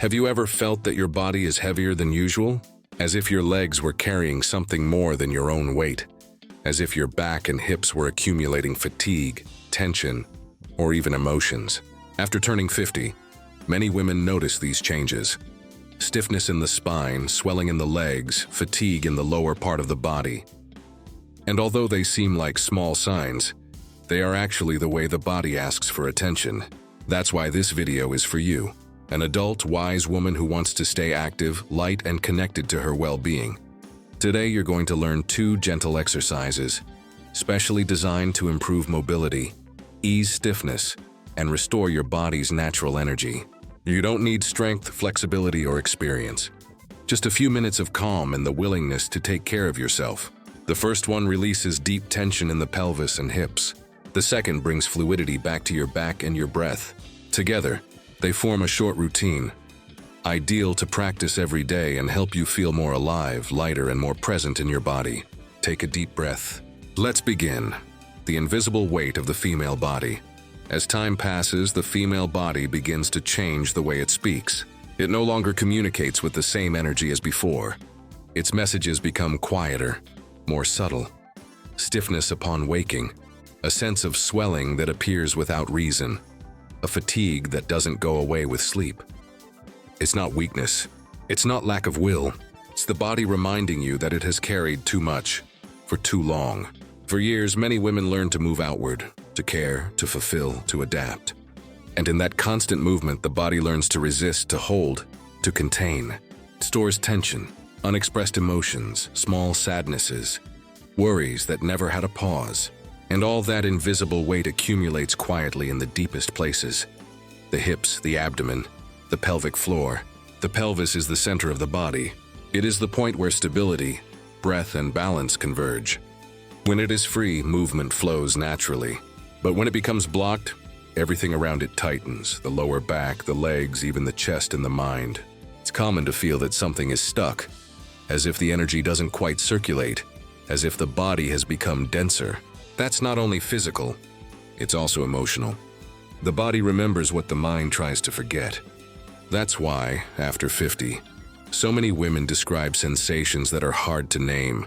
Have you ever felt that your body is heavier than usual? As if your legs were carrying something more than your own weight. As if your back and hips were accumulating fatigue, tension, or even emotions. After turning 50, many women notice these changes. Stiffness in the spine, swelling in the legs, fatigue in the lower part of the body. And although they seem like small signs, they are actually the way the body asks for attention. That's why this video is for you, an adult, wise woman who wants to stay active, light, and connected to her well-being. Today you're going to learn 2 gentle exercises, specially designed to improve mobility, ease stiffness, and restore your body's natural energy. You don't need strength, flexibility, or experience. Just a few minutes of calm and the willingness to take care of yourself. The first one releases deep tension in the pelvis and hips. The second brings fluidity back to your back and your breath. Together, they form a short routine, ideal to practice every day and help you feel more alive, lighter, and more present in your body. Take a deep breath. Let's begin. The invisible weight of the female body. As time passes, the female body begins to change the way it speaks. It no longer communicates with the same energy as before. Its messages become quieter, more subtle. Stiffness upon waking, a sense of swelling that appears without reason, a fatigue that doesn't go away with sleep. It's not weakness, it's not lack of will, it's the body reminding you that it has carried too much, for too long. For years, many women learn to move outward, to care, to fulfill, to adapt. And in that constant movement, the body learns to resist, to hold, to contain. It stores tension, unexpressed emotions, small sadnesses, worries that never had a pause. And all that invisible weight accumulates quietly in the deepest places. The hips, the abdomen, the pelvic floor. The pelvis is the center of the body. It is the point where stability, breath, and balance converge. When it is free, movement flows naturally. But when it becomes blocked, everything around it tightens, the lower back, the legs, even the chest and the mind. It's common to feel that something is stuck, as if the energy doesn't quite circulate, as if the body has become denser. That's not only physical, it's also emotional. The body remembers what the mind tries to forget. That's why, after 50, so many women describe sensations that are hard to name.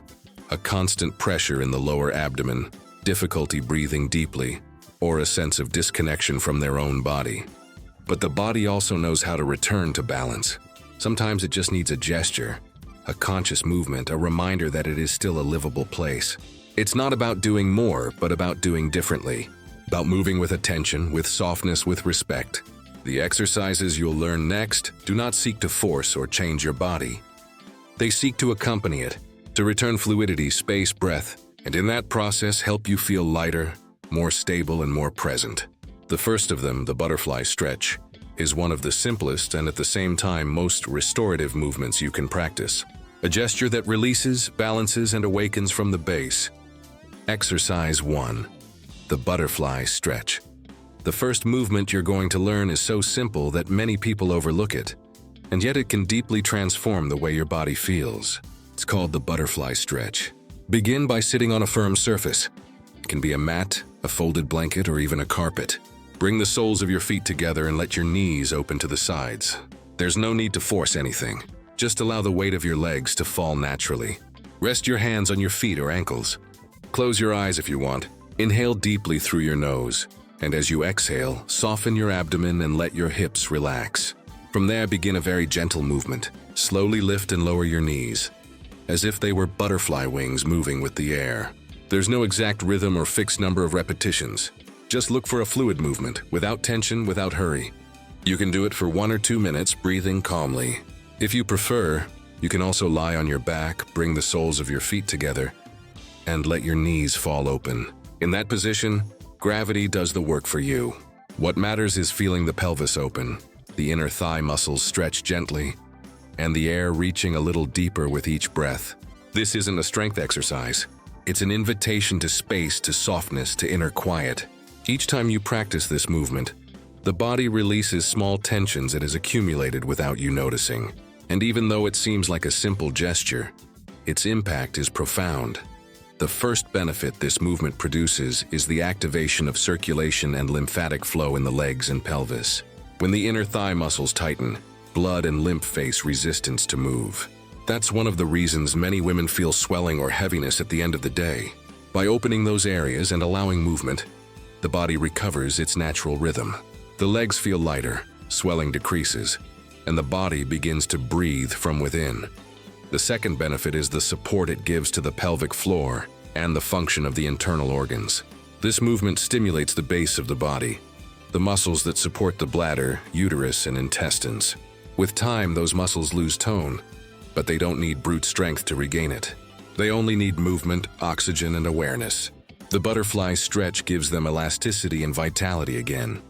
A constant pressure in the lower abdomen, difficulty breathing deeply, or a sense of disconnection from their own body. But the body also knows how to return to balance. Sometimes it just needs a gesture, a conscious movement, a reminder that it is still a livable place. It's not about doing more, but about doing differently. About moving with attention, with softness, with respect. The exercises you'll learn next do not seek to force or change your body. They seek to accompany it, to return fluidity, space, breath, and in that process help you feel lighter, more stable, and more present. The first of them, the butterfly stretch, is one of the simplest and at the same time most restorative movements you can practice. A gesture that releases, balances, and awakens from the base. Exercise 1. The butterfly stretch. The first movement you're going to learn is so simple that many people overlook it, and yet it can deeply transform the way your body feels. It's called the butterfly stretch. Begin by sitting on a firm surface. It can be a mat, a folded blanket, or even a carpet. Bring the soles of your feet together and let your knees open to the sides. There's no need to force anything. Just allow the weight of your legs to fall naturally. Rest your hands on your feet or ankles. Close your eyes if you want. Inhale deeply through your nose. And as you exhale, soften your abdomen and let your hips relax. From there, begin a very gentle movement. Slowly lift and lower your knees, as if they were butterfly wings moving with the air. There's no exact rhythm or fixed number of repetitions. Just look for a fluid movement, without tension, without hurry. You can do it for 1 or 2 minutes, breathing calmly. If you prefer, you can also lie on your back, bring the soles of your feet together, and let your knees fall open. In that position, gravity does the work for you. What matters is feeling the pelvis open, the inner thigh muscles stretch gently, and the air reaching a little deeper with each breath. This isn't a strength exercise. It's an invitation to space, to softness, to inner quiet. Each time you practice this movement, the body releases small tensions it has accumulated without you noticing. And even though it seems like a simple gesture, its impact is profound. The first benefit this movement produces is the activation of circulation and lymphatic flow in the legs and pelvis. When the inner thigh muscles tighten, blood and lymph face resistance to move. That's one of the reasons many women feel swelling or heaviness at the end of the day. By opening those areas and allowing movement, the body recovers its natural rhythm. The legs feel lighter, swelling decreases, and the body begins to breathe from within. The second benefit is the support it gives to the pelvic floor and the function of the internal organs. This movement stimulates the base of the body, the muscles that support the bladder, uterus, and intestines. With time, those muscles lose tone, but they don't need brute strength to regain it. They only need movement, oxygen, and awareness. The butterfly stretch gives them elasticity and vitality again.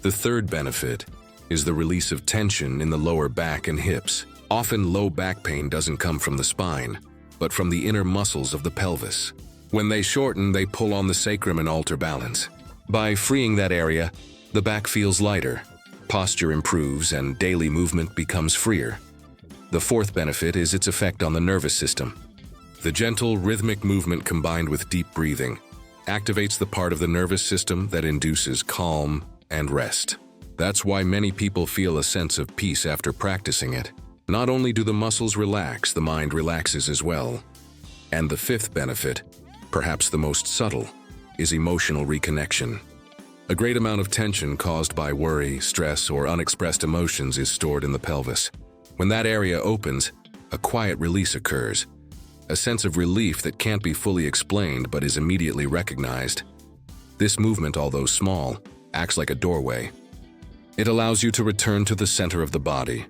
The third benefit is the release of tension in the lower back and hips. Often low back pain doesn't come from the spine, but from the inner muscles of the pelvis. When they shorten, they pull on the sacrum and alter balance. By freeing that area, the back feels lighter, posture improves, and daily movement becomes freer. The fourth benefit is its effect on the nervous system. The gentle, rhythmic movement combined with deep breathing activates the part of the nervous system that induces calm and rest. That's why many people feel a sense of peace after practicing it. Not only do the muscles relax, the mind relaxes as well. And the fifth benefit, perhaps the most subtle, is emotional reconnection. A great amount of tension caused by worry, stress, or unexpressed emotions is stored in the pelvis. When that area opens, a quiet release occurs, a sense of relief that can't be fully explained but is immediately recognized. This movement, although small, acts like a doorway. It allows you to return to the center of the body,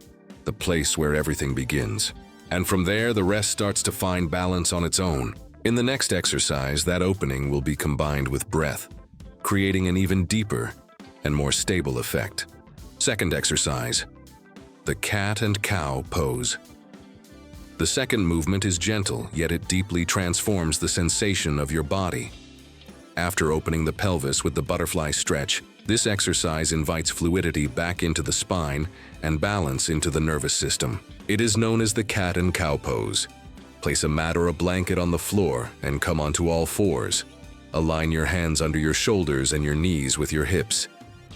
the place where everything begins. And from there, the rest starts to find balance on its own. In the next exercise, that opening will be combined with breath, creating an even deeper and more stable effect. Second exercise, the cat and cow pose. The second movement is gentle, yet it deeply transforms the sensation of your body. After opening the pelvis with the butterfly stretch, this exercise invites fluidity back into the spine and balance into the nervous system. It is known as the cat and cow pose. Place a mat or a blanket on the floor and come onto all fours. Align your hands under your shoulders and your knees with your hips.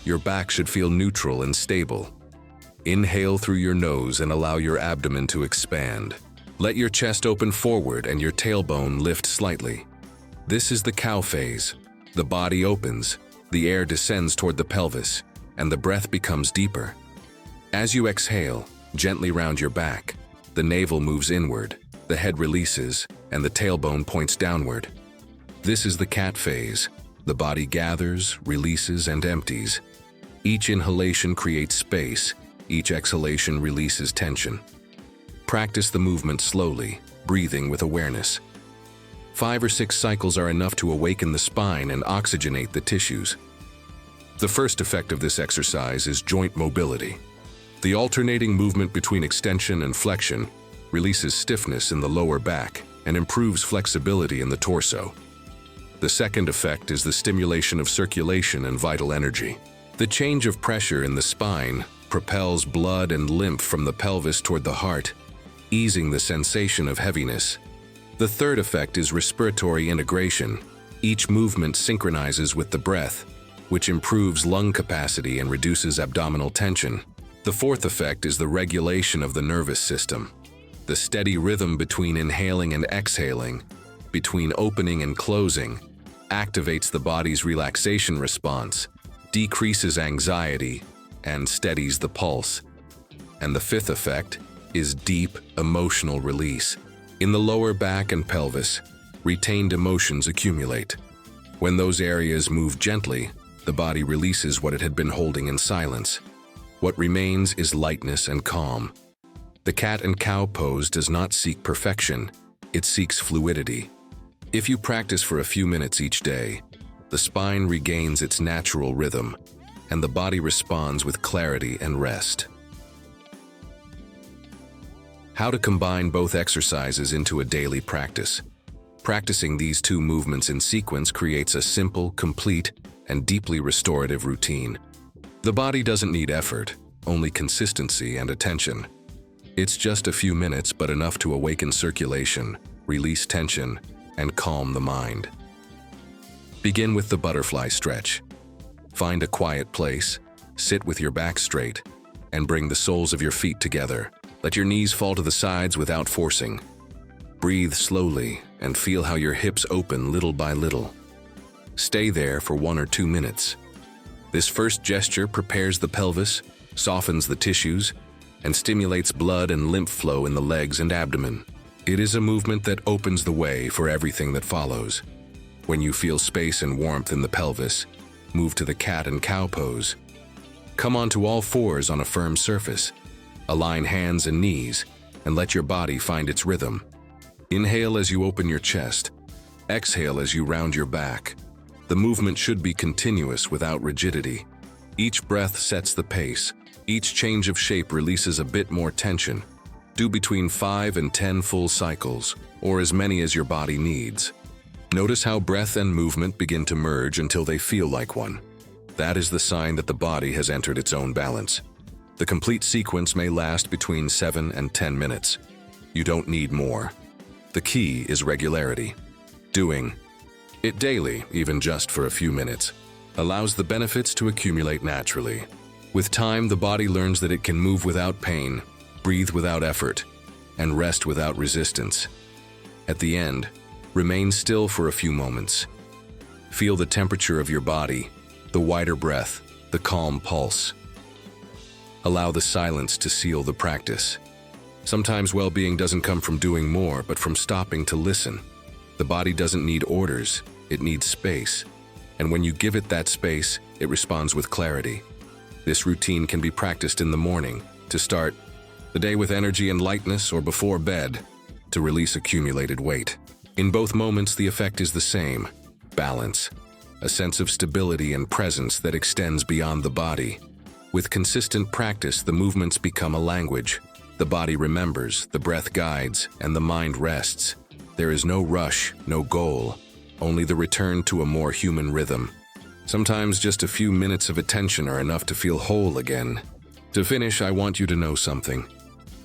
Your back should feel neutral and stable. Inhale through your nose and allow your abdomen to expand. Let your chest open forward and your tailbone lift slightly. This is the cow phase. The body opens, the air descends toward the pelvis, and the breath becomes deeper. As you exhale, gently round your back. The navel moves inward, the head releases, and the tailbone points downward. This is the cat phase. The body gathers, releases, and empties. Each inhalation creates space. Each exhalation releases tension. Practice the movement slowly, breathing with awareness. 5 or 6 cycles are enough to awaken the spine and oxygenate the tissues. The first effect of this exercise is joint mobility. The alternating movement between extension and flexion releases stiffness in the lower back and improves flexibility in the torso. The second effect is the stimulation of circulation and vital energy. The change of pressure in the spine propels blood and lymph from the pelvis toward the heart, easing the sensation of heaviness. The third effect is respiratory integration. Each movement synchronizes with the breath, which improves lung capacity and reduces abdominal tension. The fourth effect is the regulation of the nervous system. The steady rhythm between inhaling and exhaling, between opening and closing, activates the body's relaxation response, decreases anxiety, and steadies the pulse. And the fifth effect is deep emotional release. In the lower back and pelvis, retained emotions accumulate. When those areas move gently, the body releases what it had been holding in silence. What remains is lightness and calm. The cat and cow pose does not seek perfection, it seeks fluidity. If you practice for a few minutes each day, the spine regains its natural rhythm, and the body responds with clarity and rest. How to combine both exercises into a daily practice. Practicing these two movements in sequence creates a simple, complete, and deeply restorative routine. The body doesn't need effort, only consistency and attention. It's just a few minutes, but enough to awaken circulation, release tension, and calm the mind. Begin with the butterfly stretch. Find a quiet place, sit with your back straight, and bring the soles of your feet together. Let your knees fall to the sides without forcing. Breathe slowly and feel how your hips open little by little. Stay there for 1 or 2 minutes. This first gesture prepares the pelvis, softens the tissues, and stimulates blood and lymph flow in the legs and abdomen. It is a movement that opens the way for everything that follows. When you feel space and warmth in the pelvis, move to the cat and cow pose. Come onto all fours on a firm surface. Align hands and knees, and let your body find its rhythm. Inhale as you open your chest. Exhale as you round your back. The movement should be continuous without rigidity. Each breath sets the pace. Each change of shape releases a bit more tension. Do between 5 and 10 full cycles, or as many as your body needs. Notice how breath and movement begin to merge until they feel like one. That is the sign that the body has entered its own balance. The complete sequence may last between 7 and 10 minutes. You don't need more. The key is regularity. Doing it daily, even just for a few minutes, allows the benefits to accumulate naturally. With time, the body learns that it can move without pain, breathe without effort, and rest without resistance. At the end, remain still for a few moments. Feel the temperature of your body, the wider breath, the calm pulse. Allow the silence to seal the practice. Sometimes well-being doesn't come from doing more, but from stopping to listen. The body doesn't need orders, it needs space. And when you give it that space, it responds with clarity. This routine can be practiced in the morning, to start the day with energy and lightness, or before bed, to release accumulated weight. In both moments, the effect is the same: balance, a sense of stability and presence that extends beyond the body. With consistent practice, the movements become a language. The body remembers, the breath guides, and the mind rests. There is no rush, no goal, only the return to a more human rhythm. Sometimes just a few minutes of attention are enough to feel whole again. To finish, I want you to know something.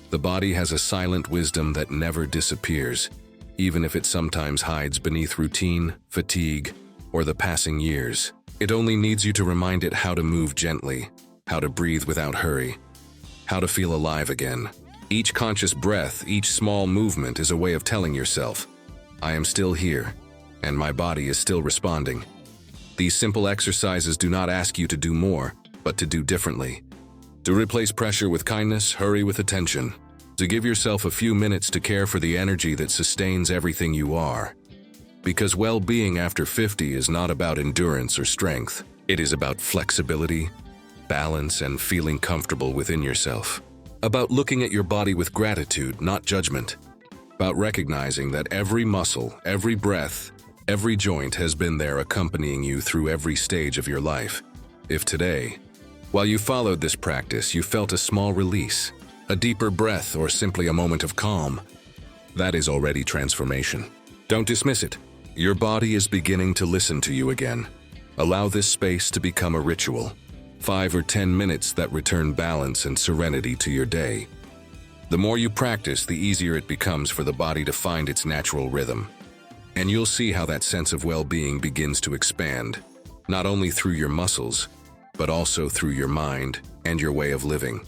The body has a silent wisdom that never disappears, even if it sometimes hides beneath routine, fatigue, or the passing years. It only needs you to remind it how to move gently, how to breathe without hurry, how to feel alive again. Each conscious breath, each small movement is a way of telling yourself, I am still here, and my body is still responding. These simple exercises do not ask you to do more, but to do differently. To replace pressure with kindness, hurry with attention. To give yourself a few minutes to care for the energy that sustains everything you are. Because well-being after 50 is not about endurance or strength. It is about flexibility, balance, and feeling comfortable within yourself. About looking at your body with gratitude, not judgment. About recognizing that every muscle, every breath, every joint has been there accompanying you through every stage of your life. If today, while you followed this practice, you felt a small release, a deeper breath, or simply a moment of calm, that is already transformation. Don't dismiss it. Your body is beginning to listen to you again. Allow this space to become a ritual. 5 or 10 minutes that return balance and serenity to your day. The more you practice, the easier it becomes for the body to find its natural rhythm. And you'll see how that sense of well-being begins to expand, not only through your muscles, but also through your mind and your way of living.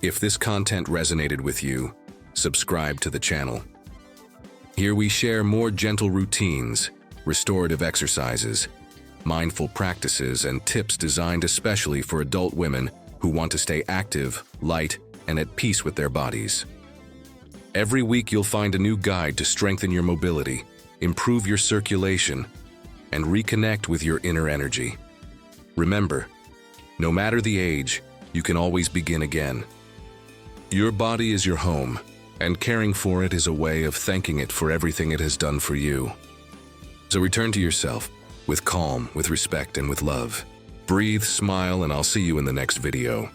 If this content resonated with you, subscribe to the channel. Here we share more gentle routines, restorative exercises, mindful practices, and tips designed especially for adult women who want to stay active, light, and at peace with their bodies. Every week you'll find a new guide to strengthen your mobility, improve your circulation, and reconnect with your inner energy. Remember, no matter the age, you can always begin again. Your body is your home, and caring for it is a way of thanking it for everything it has done for you. So return to yourself, with calm, with respect, and with love. Breathe, smile, and I'll see you in the next video.